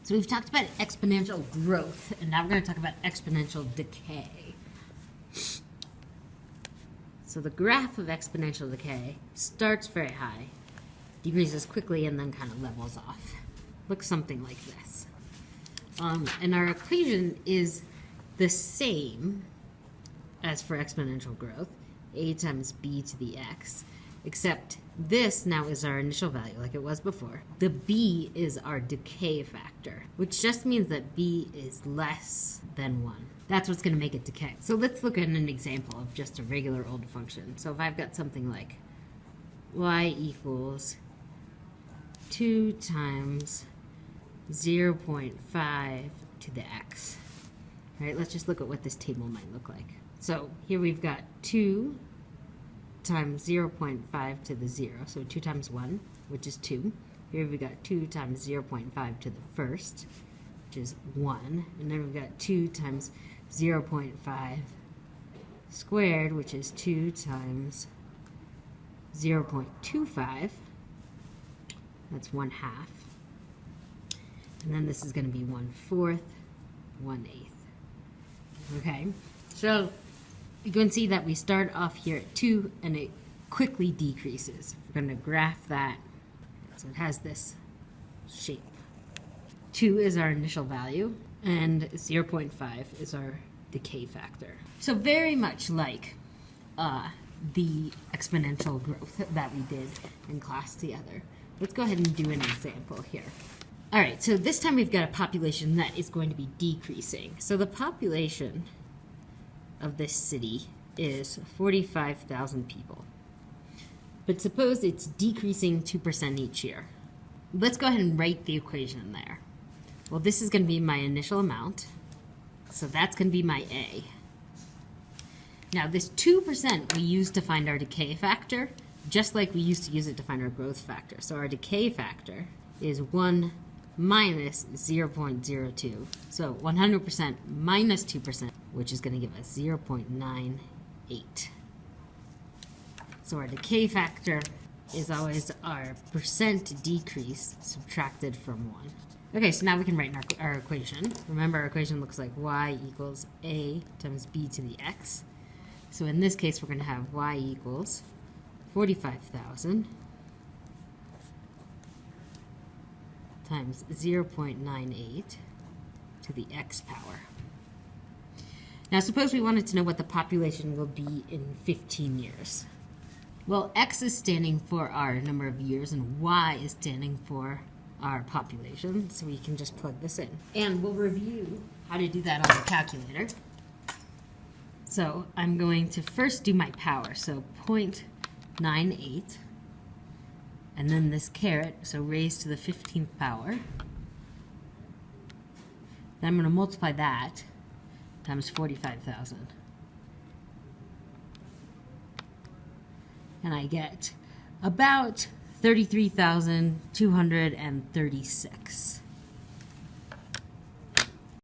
So we've talked about exponential growth, and now we're going to talk about exponential decay. So the graph of exponential decay starts very high, decreases quickly, and then kind of levels off. Looks something like this. And our equation is the same as for exponential growth, a times b to the x, except this now is our initial value like it was before. The b is our decay factor, which just means that b is less than 1. That's what's going to make it decay. So let's look at an example of just a regular old function. So if I've got something like y equals 2 times 0.5 to the x. All right, let's just look at what this table might look like. So here we've got 2 times 0.5 to the 0, so 2 times 1, which is 2. Here we've got 2 times 0.5 to the first, which is 1. And then we've got 2 times 0.5 squared, which is 2 times 0.25. That's 1/2. And then this is going to be 1/4, 1/8. Okay, so you can see that we start off here at 2 and it quickly decreases. We're going to graph that. So it has this shape. 2 is our initial value and 0.5 is our decay factor. So very much like the exponential growth that we did in class together. Let's go ahead and do an example here. All right, so this time we've got a population that is going to be decreasing. So the population of this city is 45,000 people. But suppose it's decreasing 2% each year. Let's go ahead and write the equation there. Well, this is going to be my initial amount. So that's going to be my A. Now this 2% we use to find our decay factor, just like we used to use it to find our growth factor. So our decay factor is 1 minus 0.02. So 100% minus 2%, which is going to give us 0.98. So our decay factor is always our percent decrease subtracted from 1. Okay, so now we can write our equation. Remember, our equation looks like y equals a times b to the x. So in this case, we're going to have y equals 45,000 times 0.98 to the x power. Now suppose we wanted to know what the population will be in 15 years. Well, x is standing for our number of years and y is standing for our population, so we can just plug this in. And we'll review how to do that on the calculator. So I'm going to first do my power, so 0.98. And then this caret, so raised to the 15th power. Then I'm going to multiply that times 45,000. And I get about 33,236.